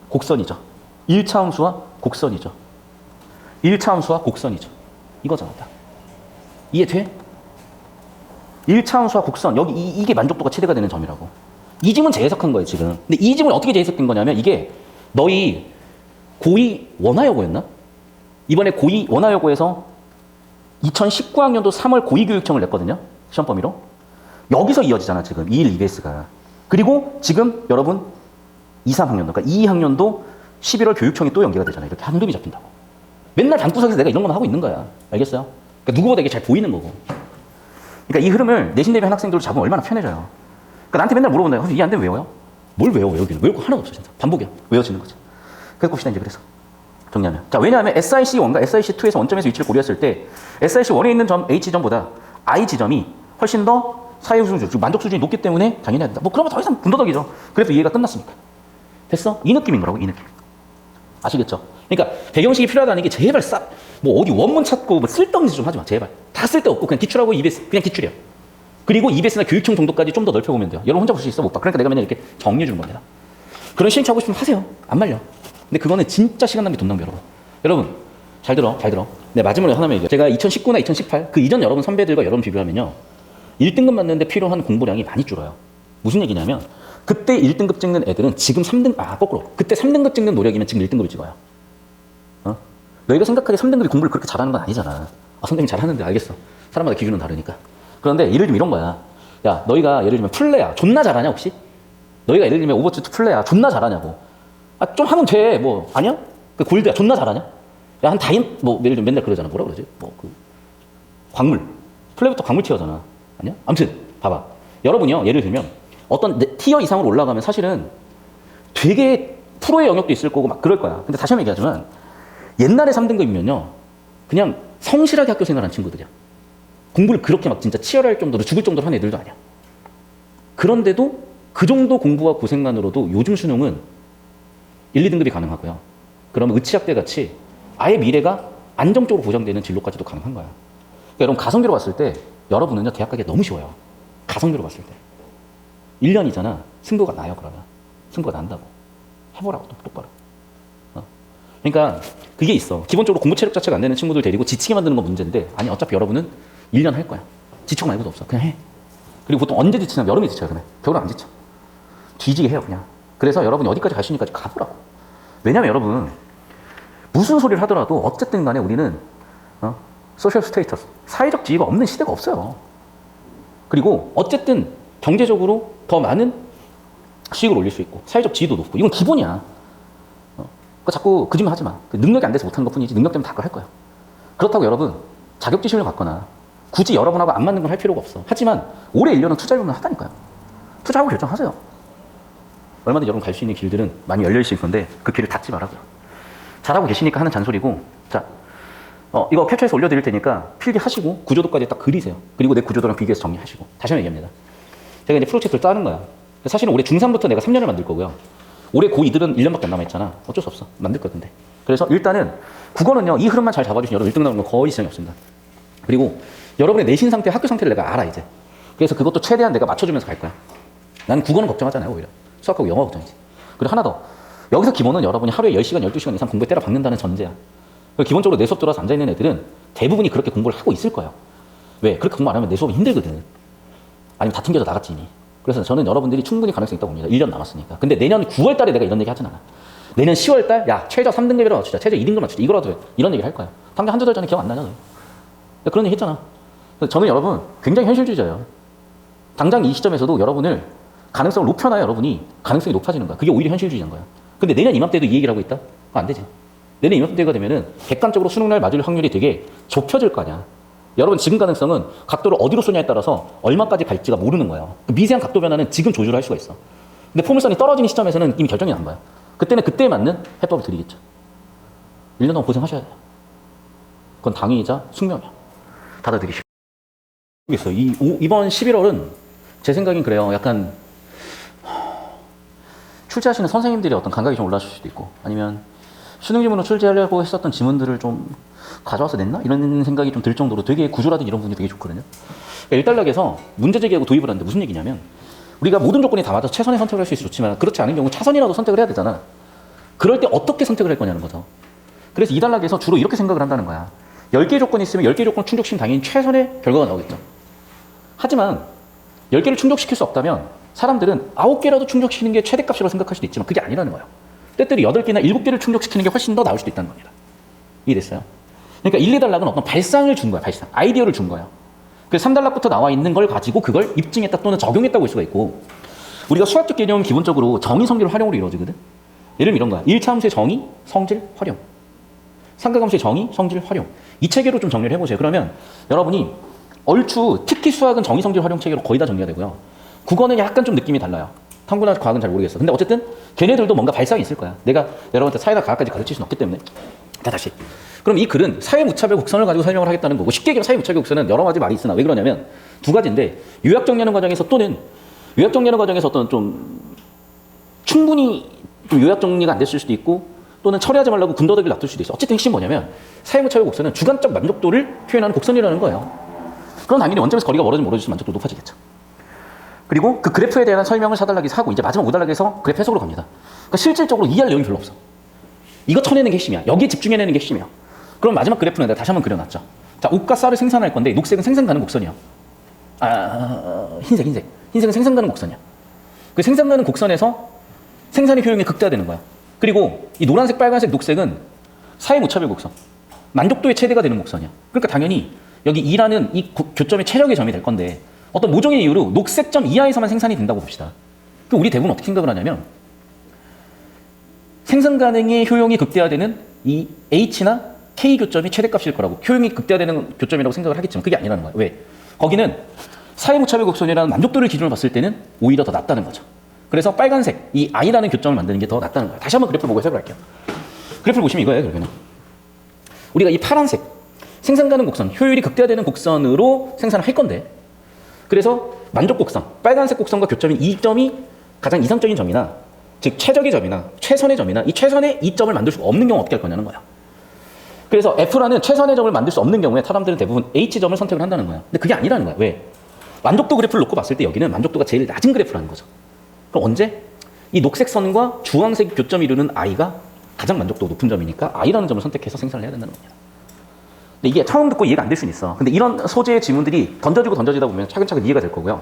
곡선이죠. 1차 함수와 곡선이죠. 1차 함수와 곡선이죠. 이거잖아. 이해돼? 1차 함수와 곡선. 여기 이게 만족도가 최대가 되는 점이라고. 이 질문 재해석한 거예요, 지금. 근데 이 질문 어떻게 재해석된 거냐면 이게 너희 고2 원화여고였나? 이번에 고2 원화여고에서 2019학년도 3월 고2 교육청을 냈거든요. 시험 범위로. 여기서 이어지잖아, 지금. 2일 EBS가. 그리고 지금 여러분 2, 3학년도, 그러니까 2학년도 11월 교육청이 또 연계가 되잖아요. 이렇게 한 grup이 잡힌다고. 맨날 방구석에서 내가 이런 것만 하고 있는 거야. 알겠어요? 그러니까 누구보다 이게 잘 보이는 거고. 그러니까 이 흐름을 내신 대비 한 학생들로 잡으면 얼마나 편해져요. 그러니까 나한테 맨날 물어본다. 이해 안 되면 외워요? 뭘 외워, 외우기는. 외울 거 하나도 없어, 진짜. 반복이야. 외워지는 거지. 그래서 봅시다, 이제 그래서. 정리하면. 자, 왜냐하면 SIC1과 SIC2에서 원점에서 위치를 고려했을 때 SIC1에 있는 점 H점보다 I 지점이 훨씬 더 사회 수준, 만족 수준이 높기 때문에 당연히 해야 된다. 뭐 그러면 더 이상 분더덕이죠. 그래서 이해가 끝났으니까. 됐어? 이 느낌인 거라고, 이 느낌. 아시겠죠? 그러니까 배경식이 필요하다는 게 제발 뭐 어디 원문 찾고 뭐 쓸데없는 짓 좀 하지 마. 제발. 다 쓸데없고 그냥 기출하고 EBS 그냥 기출이야. 그리고 EBS나 교육청 정도까지 좀 더 넓혀보면 돼요. 여러분 혼자 볼 수 있어? 못 봐. 그러니까 내가 맨날 이렇게 정리해 주는 겁니다. 그런 시행착오 싶으면 하세요. 안 말려. 근데 그거는 진짜 시간 낭비, 돈 낭비, 여러분. 여러분, 잘 들어, 잘 들어. 네, 마지막으로 하나만 얘기해요. 제가 2019나 2018, 그 이전 여러분 선배들과 여러분 비교하면요. 1등급 맞는데 필요한 공부량이 많이 줄어요. 무슨 얘기냐면, 그때 1등급 찍는 애들은 지금 3등급, 그때 3등급 찍는 노력이면 지금 1등급을 찍어요. 너희가 생각하기에 3등급이 공부를 그렇게 잘하는 건 아니잖아. 아, 선생님 잘하는데, 알겠어. 사람마다 기준은 다르니까. 그런데 예를 들면 이런 거야. 야, 너희가 예를 들면 플레야. 존나 잘하냐, 혹시? 너희가 예를 들면 오버워치 2 플레야. 존나 잘하냐고. 아, 좀 하면 돼. 뭐, 아니야? 그 골드야. 존나 잘하냐? 야, 한 뭐, 예를 들면 맨날 그러잖아. 뭐라 그러지? 뭐, 광물. 플레이부터 광물 티어잖아. 아니야? 아무튼, 봐봐. 여러분이요, 예를 들면, 어떤 티어 이상으로 올라가면 사실은 되게 프로의 영역도 있을 거고 막 그럴 거야. 근데 다시 한번 얘기하지만, 옛날에 3등급이면요, 그냥 성실하게 학교 생활한 친구들이야. 공부를 그렇게 막 진짜 치열할 정도로 죽을 정도로 한 애들도 아니야. 그런데도 그 정도 공부와 고생만으로도 요즘 수능은 1, 2등급이 가능하고요. 그러면 의치학대 같이 아예 미래가 안정적으로 보장되는 진로까지도 가능한 거야. 그러니까 여러분 가성비로 봤을 때 여러분은요 대학 가기 너무 쉬워요. 가성비로 봤을 때. 1년이잖아. 승부가 나요 그러면. 승부가 난다고. 해보라고 똑바로. 그러니까 그게 있어. 기본적으로 공부 체력 자체가 안 되는 친구들 데리고 지치게 만드는 건 문제인데 아니 어차피 여러분은 1년 할 거야. 지치고 말고도 없어. 그냥 해. 그리고 보통 언제 지치냐면 여름에 지쳐요. 그러면. 겨울은 안 지쳐. 뒤지게 해요 그냥. 그래서 여러분이 어디까지 갈 수 있는지까지 가보라고. 왜냐면 여러분 무슨 소리를 하더라도 어쨌든 간에 우리는 소셜 스테이터스, 사회적 지위가 없는 시대가 없어요. 그리고 어쨌든 경제적으로 더 많은 수익을 올릴 수 있고 사회적 지위도 높고 이건 기본이야. 그러니까 자꾸 거짓말 하지 마. 능력이 안 돼서 못하는 것뿐이지 능력 때문에 다 할 거야. 그렇다고 여러분 자격지심을 갖거나 굳이 여러분하고 안 맞는 건 할 필요가 없어. 하지만 올해 1년은 투자해보면 하다니까요. 투자하고 결정하세요. 얼마든지 여러분 갈 수 있는 길들은 많이 열려있을 건데 그 길을 닫지 말라고요. 잘하고 계시니까 하는 잔소리고. 자, 이거 캡처해서 올려드릴 테니까 필기하시고 구조도까지 딱 그리세요. 그리고 내 구조도랑 비교해서 정리하시고. 다시 한번 얘기합니다. 제가 이제 프로젝트를 짜는 거야. 사실은 올해 중3부터 내가 3년을 만들 거고요. 올해 고2들은 1년밖에 안 남아있잖아. 어쩔 수 없어. 만들 거던데. 그래서 일단은 국어는요. 이 흐름만 잘 잡아주시면 여러분 1등 나오는 건 거의 지장이 없습니다. 그리고 여러분의 내신 상태, 학교 상태를 내가 알아 이제. 그래서 그것도 최대한 내가 맞춰주면서 갈 거야. 나는 국어는 걱정하잖아요 오히려. 수학하고 영어 걱정이지. 그리고 하나 더. 여기서 기본은 여러분이 하루에 10시간, 12시간 이상 공부에 때려 박는다는 전제야. 기본적으로 내 수업 들어와서 앉아있는 애들은 대부분이 그렇게 공부를 하고 있을 거예요. 왜? 그렇게 공부 안 하면 내 수업이 힘들거든. 아니면 다 튕겨져 나갔지 이미. 그래서 저는 여러분들이 충분히 가능성이 있다고 봅니다. 1년 남았으니까. 근데 내년 9월 달에 내가 이런 얘기 하진 않아. 내년 10월 달, 야, 최저 3등급이라도 맞추자. 최저 2등급 맞추자. 이거라도 해. 이런 얘기를 할 거야. 당장 한두 달 전에 기억 안 나냐, 너. 그런 얘기 했잖아. 저는 여러분 굉장히 현실주의자예요. 당장 이 시점에서도 여러분을 가능성을 높여놔야 여러분이 가능성이 높아지는 거야. 그게 오히려 현실주의자인 거야. 근데 내년 이맘때도 이 얘기를 하고 있다? 그거 안 되지. 내년 이맘때가 되면은 객관적으로 수능날 맞을 확률이 되게 좁혀질 거 아니야. 여러분 지금 가능성은 각도를 어디로 쏘냐에 따라서 얼마까지 갈지가 모르는 거예요. 그 미세한 각도 변화는 지금 조절을 할 수가 있어. 근데 포물선이 떨어지는 시점에서는 이미 결정이 난 거야. 그때는 그때에 맞는 해법을 드리겠죠. 1년 동안 고생하셔야 돼요. 그건 당위이자 숙명이야. 받아들이시고. 모르겠어. 이번 11월은 제 생각엔 그래요. 약간 출제하시는 선생님들의 어떤 감각이 좀 올라가실 수도 있고, 아니면 수능 지문으로 출제하려고 했었던 지문들을 좀 가져와서 냈나? 이런 생각이 좀 들 정도로 되게 구조라든 이런 부분이 되게 좋거든요. 그러니까 일단락에서 문제 제기하고 도입을 하는데 무슨 얘기냐면, 우리가 모든 조건이 다 맞아서 최선의 선택을 할 수 있어 좋지만, 그렇지 않은 경우 차선이라도 선택을 해야 되잖아. 그럴 때 어떻게 선택을 할 거냐는 거죠. 그래서 이 단락에서 주로 이렇게 생각을 한다는 거야. 10개 조건이 있으면 10개 조건 충족시키면 당연히 최선의 결과가 나오겠죠. 하지만 10개를 충족시킬 수 없다면 사람들은 9개라도 충족시키는 게 최대값이라고 생각할 수도 있지만 그게 아니라는 거예요. 때때로 8개나 7개를 충족시키는 게 훨씬 더 나올 수도 있다는 겁니다. 이해됐어요? 그러니까 1, 2단락은 어떤 발상을 준 거야. 발상. 아이디어를 준 거예요. 그래서 3단락부터 나와 있는 걸 가지고 그걸 입증했다 또는 적용했다고 볼 수가 있고, 우리가 수학적 개념은 기본적으로 정의, 성질, 활용으로 이루어지거든. 예를 들면 이런 거야. 1차 함수의 정의, 성질, 활용. 삼각함수의 정의, 성질, 활용. 이 체계로 좀 정리를 해보세요. 그러면 여러분이 얼추 특히 수학은 정의, 성질, 활용 체계로 거의 다 정리가 되고요. 국어는 약간 좀 느낌이 달라요. 탐구나 과학은 잘 모르겠어. 근데 어쨌든 걔네들도 뭔가 발상이 있을 거야. 내가 여러분한테 사회나 과학까지 가르칠 수는 없기 때문에. 자, 다시. 그럼 이 글은 사회무차별 곡선을 가지고 설명을 하겠다는 거고, 쉽게 얘기하면 사회무차별 곡선은 여러 가지 말이 있으나 왜 그러냐면 두 가지인데, 요약 정리하는 과정에서 또는 요약 정리하는 과정에서 어떤 좀 충분히 좀 요약 정리가 안 됐을 수도 있고, 또는 처리하지 말라고 군더더기를 놔둘 수도 있어. 어쨌든 핵심 뭐냐면 사회무차별 곡선은 주관적 만족도를 표현하는 곡선이라는 거예요. 그럼 당연히 원점에서 거리가 멀어지면 멀어질수록 만족도 높아지겠죠. 그리고 그 그래프에 대한 설명을 4단락에서 하고 이제 마지막 5단락에서 그래프 해석으로 갑니다. 그러니까 실질적으로 이해할 내용이 별로 없어. 이거 쳐내는 게 핵심이야. 여기에 집중해내는 게 핵심이야. 그럼 마지막 그래프는 내가 다시 한번 그려놨죠. 자, 옷과 쌀을 생산할 건데 녹색은 생산 가능 곡선이야. 흰색은 생산 가능 곡선이야. 그 생산 가능 곡선에서 생산의 효용이 극대화되는 거야. 그리고 이 노란색, 빨간색, 녹색은 사회무차별 곡선. 만족도의 최대가 되는 곡선이야. 그러니까 당연히 여기 2라는 이 교점이 체력의 점이 될 건데, 어떤 모종의 이유로 녹색점 이하에서만 생산이 된다고 봅시다. 그럼 우리 대부분 어떻게 생각을 하냐면, 생산 가능의 효용이 극대화되는 이 H나 K 교점이 최대값일 거라고, 효용이 극대화되는 교점이라고 생각을 하겠지만 그게 아니라는 거예요. 왜? 거기는 사회무차별 곡선이라는 만족도를 기준으로 봤을 때는 오히려 더 낮다는 거죠. 그래서 빨간색, 이 I라는 교점을 만드는 게 더 낫다는 거예요. 다시 한번 그래프를 보고 해석을 할게요. 그래프를 보시면 이거예요, 결국에는. 우리가 이 파란색, 생산 가능 곡선, 효율이 극대화되는 곡선으로 생산을 할 건데, 그래서 만족 곡선, 빨간색 곡선과 교점인 이 점이 가장 이상적인 점이나, 즉 최적의 점이나 최선의 점이나, 이 최선의 이 점을 만들 수 없는 경우 어떻게 할 거냐는 거야. 그래서 F라는 최선의 점을 만들 수 없는 경우에 사람들은 대부분 H점을 선택을 한다는 거야. 근데 그게 아니라는 거야. 왜? 만족도 그래프를 놓고 봤을 때 여기는 만족도가 제일 낮은 그래프라는 거죠. 그럼 언제? 이 녹색 선과 주황색 교점이 이루는 I가 가장 만족도가 높은 점이니까 I라는 점을 선택해서 생산을 해야 된다는 겁니다. 근데 이게 처음 듣고 이해가 안 될 수는 있어. 근데 이런 소재의 지문들이 던져지고 던져지다 보면 차근차근 이해가 될 거고요.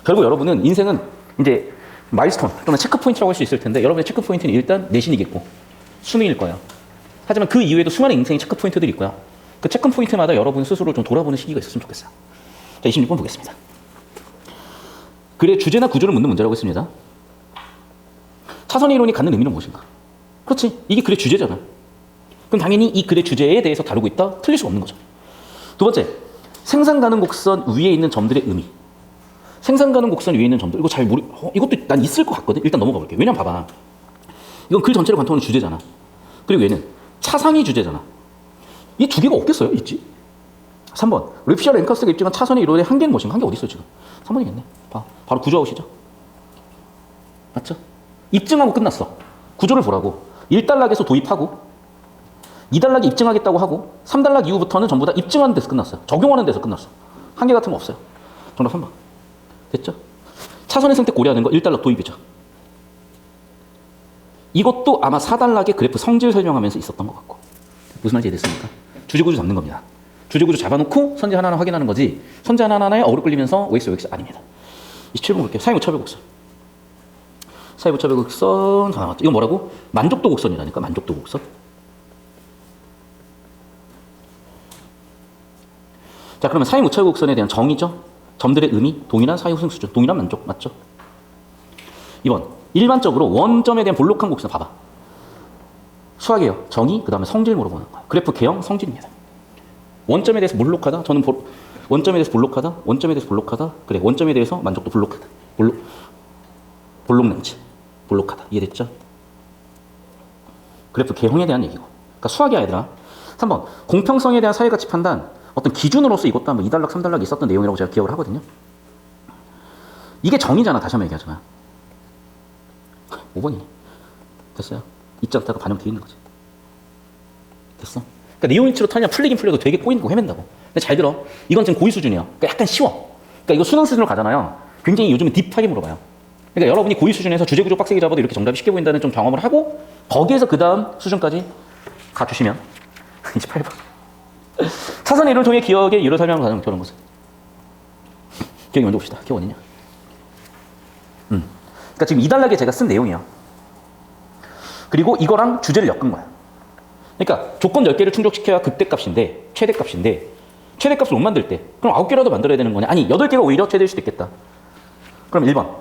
결국 여러분은 인생은 이제 마일스톤 또는 체크포인트라고 할 수 있을 텐데, 여러분의 체크포인트는 일단 내신이겠고 수능일 거예요. 하지만 그 이후에도 수많은 인생의 체크포인트들이 있고요. 그 체크포인트마다 여러분 스스로 좀 돌아보는 시기가 있었으면 좋겠어요. 자, 26번 보겠습니다. 글의 주제나 구조를 묻는 문제라고 했습니다. 차선의 이론이 갖는 의미는 무엇인가? 그렇지, 이게 글의 주제잖아. 그럼 당연히 이 글의 주제에 대해서 다루고 있다? 틀릴 수가 없는 거죠. 두 번째, 생산 가능 곡선 위에 있는 점들의 의미. 생산 가능 곡선 위에 있는 점들, 이거 잘 이것도 난 있을 것 같거든? 일단 넘어가 볼게요. 왜냐면 봐봐. 이건 글 전체를 관통하는 주제잖아. 그리고 얘는 차상이 주제잖아. 이 두 개가 없겠어요? 있지? 3번, 립시아 랭카스가 입증한 차선의 이론의 한계는 무엇인가? 한계 어디 있어요, 지금? 3번이겠네. 바로 구조 아웃이죠. 맞죠? 입증하고 끝났어. 구조를 보라고. 1단락에서 도입하고, 2단락이 입증하겠다고 하고, 3단락 이후부터는 전부 다 입증하는 데서 끝났어요. 적용하는 데서 끝났어. 한계 같은 거 없어요. 정답 3번. 됐죠? 차선의 선택 고려하는 거 1단락 도입이죠. 이것도 아마 4단락의 그래프 성질 설명하면서 있었던 것 같고. 무슨 말인지 이해됐습니까? 주제구조 잡는 겁니다. 주제구조 잡아놓고 선제 하나하나 확인하는 거지, 선제 하나하나에 어그로 끌리면서 OX 아닙니다. 27번 볼게요. 사회무차별 곡선. 사회무차별 곡선 다 나왔죠. 이건 뭐라고? 만족도 곡선이라니까. 만족도 곡선. 자, 그러면 사회무차별 곡선에 대한 정의죠. 점들의 의미, 동일한 사회우승 수준, 동일한 만족, 맞죠? 2번, 일반적으로 원점에 대한 볼록한 곡선. 봐봐. 수학이에요. 정의, 그 다음에 성질 물어보는 거야. 그래프 개형, 성질입니다. 원점에 대해서 볼록하다. 저는 원점에 대해서 볼록하다. 원점에 대해서 볼록하다. 그래, 원점에 대해서 만족도 볼록하다. 볼록렌즈. 볼록하다. 이해됐죠? 그래프 개형에 대한 얘기고. 그러니까 수학이야, 얘들아. 3번, 공평성에 대한 사회가치 판단. 어떤 기준으로서 이것도 한번 2단락, 3단락이 있었던 내용이라고 제가 기억을 하거든요. 이게 정의잖아. 다시 한번 얘기하잖아. 5번이. 됐어요. 입장타가 반영 되어 있는 거지. 됐어? 그러니까 네오인치로 타냐 풀리긴 풀려도 되게 꼬이고 헤맨다고. 근데 잘 들어. 이건 지금 고의 수준이야. 그러니까 약간 쉬워. 그러니까 이거 수능 수준으로 가잖아요. 굉장히 요즘은 딥하게 물어봐요. 그러니까 여러분이 고의 수준에서 주제구조 빡세게 잡아도 이렇게 정답이 쉽게 보인다는 좀 경험을 하고 거기에서 그 다음 수준까지 가주시면 28번. 차선의 이론을 통해 기억의 이유를 설명하는 과정을 그런 것은. 기억이 먼저 봅시다. 기억 원이냐? 그러니까 지금 2단락에 제가 쓴 내용이야. 그리고 이거랑 주제를 엮은 거야. 그러니까 조건 10개를 충족시켜야 극대값인데 최대값인데 최대값을 못 만들 때 그럼 9개라도 만들어야 되는 거냐? 아니 8개가 오히려 최대일 수도 있겠다. 그럼 1번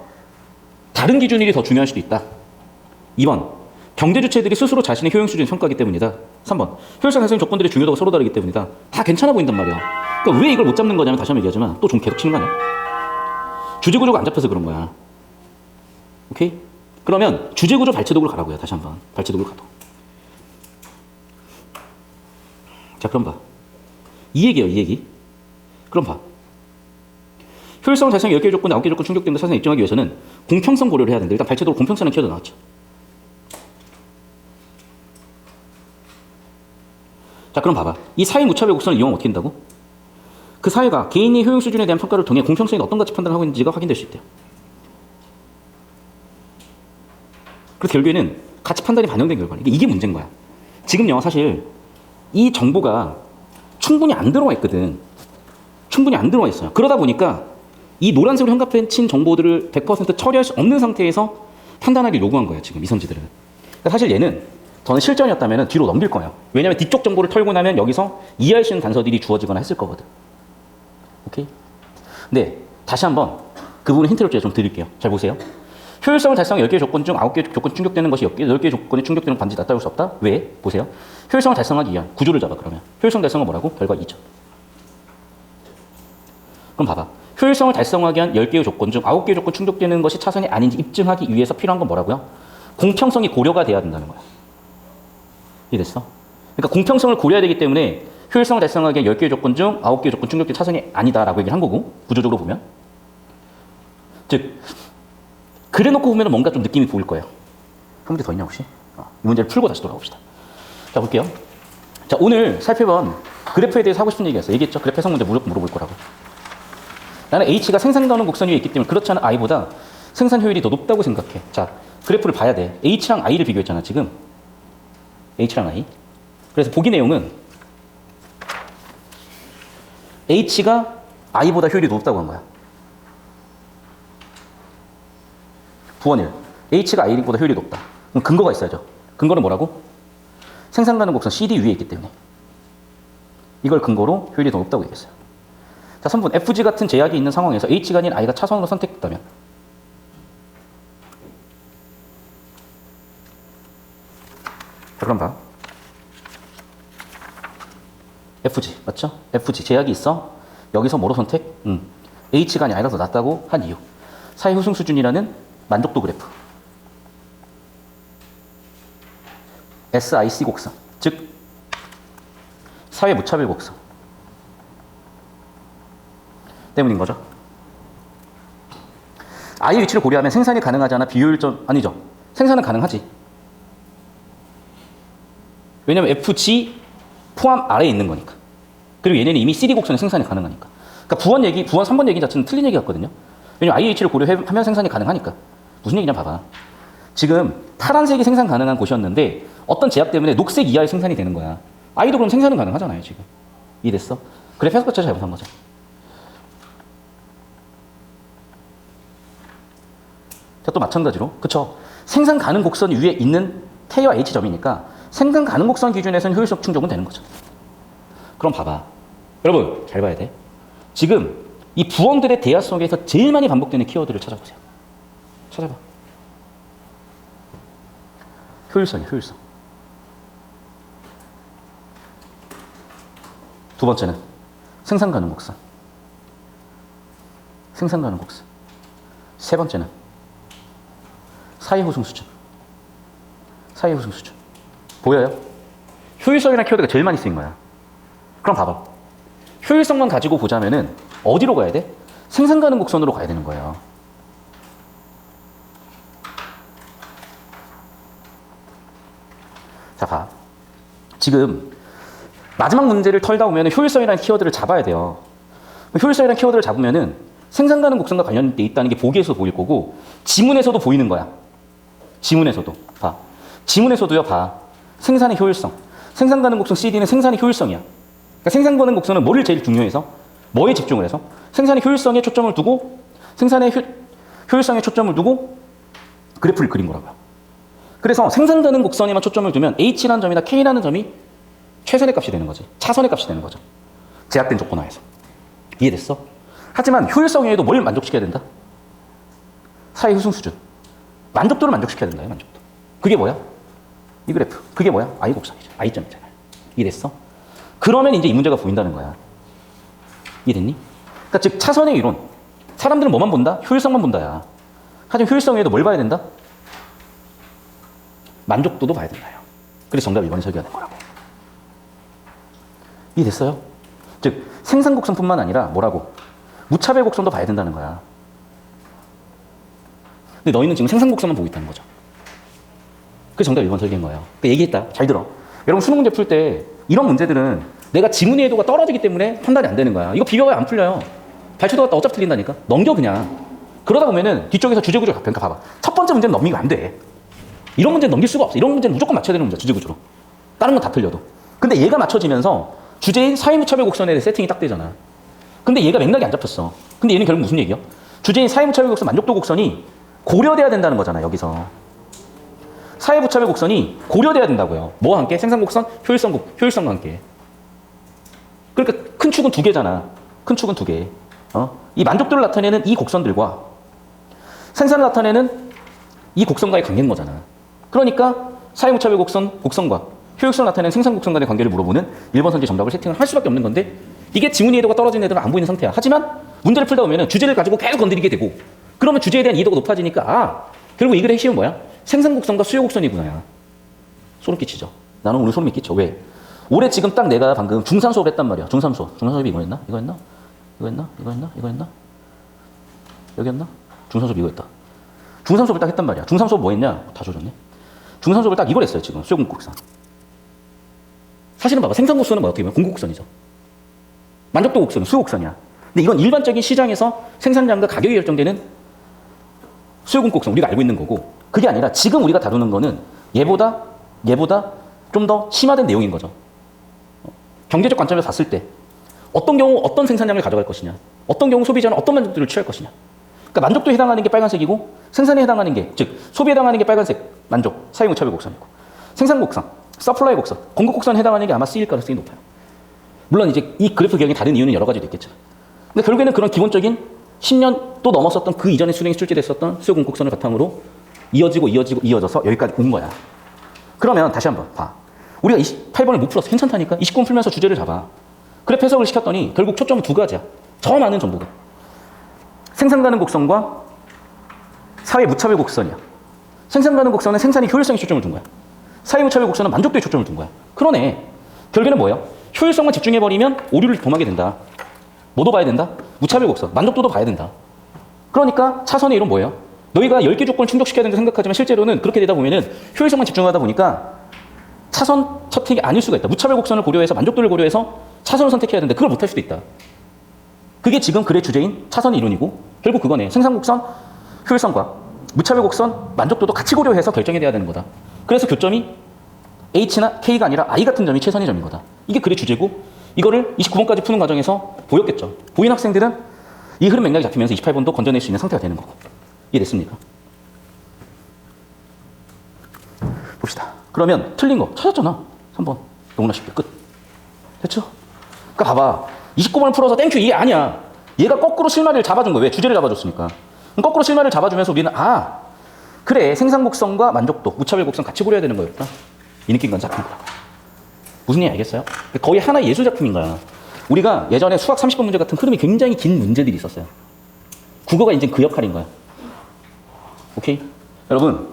다른 기준일이 더 중요할 수도 있다. 2번 경제 주체들이 스스로 자신의 효용 수준을 평가하기 때문이다. 3번 효율성 달성 조건들의 중요도가 서로 다르기 때문이다. 다 괜찮아 보인단 말이야. 그러니까 왜 이걸 못 잡는 거냐면 다시 한번 얘기하지만 또 좀 계속 치는 거 아니야? 주제구조가 안 잡혀서 그런 거야. 오케이? 그러면 주제구조 발췌도구를 가라고요. 다시 한번 발췌도구를 가도. 자 그럼 봐. 이 얘기예요. 이 얘기. 그럼 봐. 효율성을 달성 10개의 조건, 9개의 조건 충족된다 사선에 입증하기 위해서는 공평성 고려를 해야 되는데 일단 발췌도구 공평성은 키워드 나왔죠. 자 그럼 봐봐. 이 사회 무차별 곡선을 이용하면 어떻게 된다고? 그 사회가 개인의 효용 수준에 대한 평가를 통해 공평성이 어떤 가치 판단을 하고 있는지가 확인될 수 있대요. 그래서 결국에는 가치 판단이 반영된 결과는 이게 문제인 거야. 지금요 사실 이 정보가 충분히 안 들어와 있거든. 충분히 안 들어와 있어요. 그러다 보니까 이 노란색으로 현갑해친 정보들을 100% 처리할 수 없는 상태에서 판단하기를 요구한 거예요. 지금 이선지들은. 그러니까 사실 얘는 저는 실전이었다면 뒤로 넘길 거예요. 왜냐하면 뒤쪽 정보를 털고 나면 여기서 이해할 수 있는 단서들이 주어지거나 했을 거거든. 오케이? 근데 다시 한번 그 부분 힌트를 제가 좀 드릴게요. 잘 보세요. 효율성을 달성 10개의 조건 중 9개의 조건 충족되는 것이 10개의 조건이 충족되는 반드시 나타날 수 없다? 왜? 보세요. 효율성을 달성하기 위한 구조를 잡아 그러면. 효율성 달성은 뭐라고? 결과 2점. 그럼 봐봐. 효율성을 달성하기 위한 10개의 조건 중 9개의 조건 충족되는 것이 차선이 아닌지 입증하기 위해서 필요한 건 뭐라고요? 공평성이 고려가 돼야 된다는 거야. 이해됐어? 그러니까 공평성을 고려해야 되기 때문에 효율성을 달성하기 위한 10개의 조건 중 9개의 조건 충족된 차선이 아니다라고 얘기를 한 거고 구조적으로 보면. 즉 그래놓고 보면 뭔가 좀 느낌이 보일 거예요. 한 문제 더 있냐 혹시? 이 문제를 풀고 다시 돌아봅시다. 자 볼게요. 자 오늘 살펴본 그래프에 대해서 하고 싶은 얘기가 있어요. 얘기했죠? 그래프 해석 문제 무조건 물어볼 거라고. 나는 H가 생산 가능 곡선 위에 있기 때문에 그렇지 않은 I보다 생산 효율이 더 높다고 생각해. 자 그래프를 봐야 돼. H랑 I를 비교했잖아 지금. H랑 I. 그래서 보기 내용은 H가 I보다 효율이 높다고 한 거야. 부원 1. H가 I보다 효율이 높다. 그럼 근거가 있어야죠. 근거는 뭐라고? 생산 가능 곡선 CD 위에 있기 때문에. 이걸 근거로 효율이 더 높다고 얘기했어요. 자, 3번. FG 같은 제약이 있는 상황에서 H가 아닌 I가 차선으로 선택됐다면. 자, 그럼 봐. FG, 맞죠? FG, 제약이 있어. 여기서 뭐로 선택? H가 아닌 I가 더 낫다고 한 이유. 사회 효승 수준이라는 만족도 그래프. SIC 곡선. 즉, 사회 무차별 곡선. 때문인 거죠. I의 위치를 고려하면 생산이 가능하지 않아 비효율적, 아니죠. 생산은 가능하지. 왜냐면 FG 포함 아래에 있는 거니까. 그리고 얘네는 이미 CD 곡선에 생산이 가능하니까. 그러니까 부원 3번 얘기 자체는 틀린 얘기 같거든요. 왜냐면 I의 위치를 고려하면 생산이 가능하니까. 무슨 얘기냐 봐봐. 지금 파란색이 생산 가능한 곳이었는데 어떤 제약 때문에 녹색 이하의 생산이 되는 거야. I도 그럼 생산은 가능하잖아요, 지금. 이해됐어? 그래프 해석 자체가 잘못한 거죠. 자, 또 마찬가지로, 그쵸? 생산 가능 곡선 위에 있는 K와 H점이니까 생산 가능 곡선 기준에서는 효율적 충족은 되는 거죠. 그럼 봐봐. 여러분, 잘 봐야 돼. 지금 이 부원들의 대화 속에서 제일 많이 반복되는 키워드를 찾아보세요. 찾아봐. 효율성이야, 효율성. 두 번째는 생산 가능 곡선. 생산 가능 곡선. 세 번째는 사회 호승 수준. 사회 호승 수준. 보여요? 효율성이라는 키워드가 제일 많이 쓰인 거야. 그럼 봐봐. 효율성만 가지고 보자면은 어디로 가야 돼? 생산 가능 곡선으로 가야 되는 거예요. 자, 봐. 지금 마지막 문제를 털다 보면 효율성이라는 키워드를 잡아야 돼요. 효율성이라는 키워드를 잡으면은 생산 가능 곡선과 관련돼 있다는 게 보기에서 보일 거고 지문에서도 보이는 거야. 지문에서도. 봐. 지문에서도요, 봐. 생산의 효율성. 생산 가능 곡선 CD는 생산의 효율성이야. 그러니까 생산 가능 곡선은 뭐를 제일 중요해서? 뭐에 집중을 해서? 생산의 효율성에 초점을 두고 생산의 효율성에 초점을 두고 그래프를 그린 거라고요. 그래서 생산 가능 곡선에만 초점을 두면 H라는 점이나 K라는 점이 최선의 값이 되는 거지. 차선의 값이 되는 거죠. 제약된 조건 하에서. 이해됐어? 하지만 효율성에도 뭘 만족시켜야 된다? 사회 효승 수준. 만족도를 만족시켜야 된다. 만족도. 그게 뭐야? 이 그래프. 그게 뭐야? I 곡선이죠. I점이잖아. 이해됐어? 그러면 이제 이 문제가 보인다는 거야. 이해됐니? 그러니까 즉 차선의 이론. 사람들은 뭐만 본다? 효율성만 본다야. 하지만 효율성에도 뭘 봐야 된다? 만족도도 봐야 된다요. 그래서 정답 1번이 설계가 된 거라고. 이해됐어요? 즉 생산 곡선뿐만 아니라 뭐라고? 무차별 곡선도 봐야 된다는 거야. 근데 너희는 지금 생산 곡선만 보고 있다는 거죠. 그래서 정답 1번 설계인 거예요. 그러니까 얘기했다. 잘 들어. 여러분 수능 문제 풀 때 이런 문제들은 내가 지문 이해도가 떨어지기 때문에 판단이 안 되는 거야. 이거 비교가 안 풀려요. 발표도 갔다 어차피 틀린다니까. 넘겨 그냥. 그러다 보면은 뒤쪽에서 주제구조 그러니까 봐봐. 첫 번째 문제는 넘기면 안 돼. 이런 문제는 넘길 수가 없어. 이런 문제는 무조건 맞춰야 되는 문제야. 주제구조로. 다른 건 다 틀려도. 근데 얘가 맞춰지면서 주제인 사회무차별 곡선에 대해 세팅이 딱 되잖아. 근데 얘가 맥락이 안 잡혔어. 근데 얘는 결국 무슨 얘기야? 주제인 사회무차별 곡선, 만족도 곡선이 고려돼야 된다는 거잖아. 여기서. 사회무차별 곡선이 고려돼야 된다고요. 뭐와 함께? 생산곡선, 효율성과 함께. 그러니까 큰 축은 두 개잖아. 큰 축은 두 개. 이 만족도를 나타내는 이 곡선들과 생산을 나타내는 이 곡선과의 관계인 거잖아. 그러니까 사회무차별 곡선과 효율성을 나타내는 생산곡선 간의 관계를 물어보는 1번 선지 정답을 세팅을 할 수밖에 없는 건데 이게 지문 이해도가 떨어진 애들은 안 보이는 상태야. 하지만 문제를 풀다 보면 주제를 가지고 계속 건드리게 되고 그러면 주제에 대한 이해도가 높아지니까 결국 이 글의 핵심은 뭐야? 생산곡선과 수요곡선이구나. 소름 끼치죠. 나는 오늘 소름이 끼쳐. 왜? 올해 지금 딱 내가 방금 중3 수업을 했단 말이야. 중3 수업. 중3 수업이 이거 했나? 이거 했나? 이거 했나? 이거 했나? 이거 했나? 여기였나? 중3 수업 이거 했다. 중3 수업을 딱 했단 말이야. 중3 수업 뭐 했냐? 다 조졌네. 중3 수업을 딱 이걸 했어요. 지금 수요곡선. 사실은 봐봐. 생산곡선은 뭐 어떻게 보면 공급곡선이죠. 만족도 곡선은 수요곡선이야. 근데 이건 일반적인 시장에서 생산량과 가격이 결정되는 수요공급곡선 우리가 알고 있는 거고 그게 아니라 지금 우리가 다루는 거는 얘보다 좀 더 심화된 내용인 거죠. 경제적 관점에서 봤을 때 어떤 경우 어떤 생산량을 가져갈 것이냐, 어떤 경우 소비자는 어떤 만족도를 취할 것이냐. 그러니까 만족도에 해당하는 게 빨간색이고 생산에 해당하는 게, 즉 소비에 해당하는 게 빨간색, 만족, 사용무차별 곡선이고 생산곡선, 서플라이 곡선, 공급곡선에 해당하는 게 아마 쓰일 가능성이 높아요. 물론 이제 이 그래프 기억이 다른 이유는 여러 가지도 있겠죠. 근데 결국에는 그런 기본적인 10년 또 넘었었던 그 이전에 수능에 출제됐었던 수요공급곡선을 바탕으로 이어져서 여기까지 온 거야. 그러면 다시 한번 봐. 우리가 28번을 못 풀었어. 괜찮다니까. 29번 풀면서 주제를 잡아. 그래프 해석을 시켰더니 결국 초점은 두 가지야. 저 많은 정보가. 생산 가능 곡선과 사회 무차별 곡선이야. 생산 가능 곡선은 생산의 효율성에 초점을 둔 거야. 사회 무차별 곡선은 만족도에 초점을 둔 거야. 그러네. 결국에는 뭐예요? 효율성만 집중해버리면 오류를 범하게 된다. 뭐도 봐야 된다? 무차별 곡선. 만족도도 봐야 된다. 그러니까 차선의 이론 뭐예요? 너희가 10개 조건을 충족시켜야 된다고 생각하지만 실제로는 그렇게 되다 보면은 효율성만 집중하다 보니까 차선 선택이 아닐 수가 있다. 무차별 곡선을 고려해서 만족도를 고려해서 차선을 선택해야 되는데 그걸 못할 수도 있다. 그게 지금 글의 주제인 차선의 이론이고 결국 그거네. 생산곡선 효율성과 무차별 곡선 만족도도 같이 고려해서 결정이 돼야 되는 거다. 그래서 교점이 H나 K가 아니라 I 같은 점이 최선의 점인 거다. 이게 글의 주제고 이거를 29번까지 푸는 과정에서 보였겠죠. 보인 학생들은 이 흐름 맥락이 잡히면서 28번도 건져낼 수 있는 상태가 되는 거고. 이해됐습니까? 봅시다. 그러면 틀린 거 찾았잖아. 3번. 너무나 쉽게 끝. 됐죠? 그러니까 봐봐. 29번을 풀어서 땡큐 이게 아니야. 얘가 거꾸로 실마리를 잡아준 거야. 왜? 주제를 잡아줬으니까. 거꾸로 실마리를 잡아주면서 우리는 그래. 생산곡선과 만족도, 무차별 곡선 같이 고려해야 되는 거였다. 이 느낌과 잡힌 거라고. 무슨 얘기 알겠어요? 거의 하나의 예술작품인 거야. 우리가 예전에 수학 30번 문제 같은 흐름이 굉장히 긴 문제들이 있었어요. 국어가 이제 그 역할인 거야. 오케이? 여러분,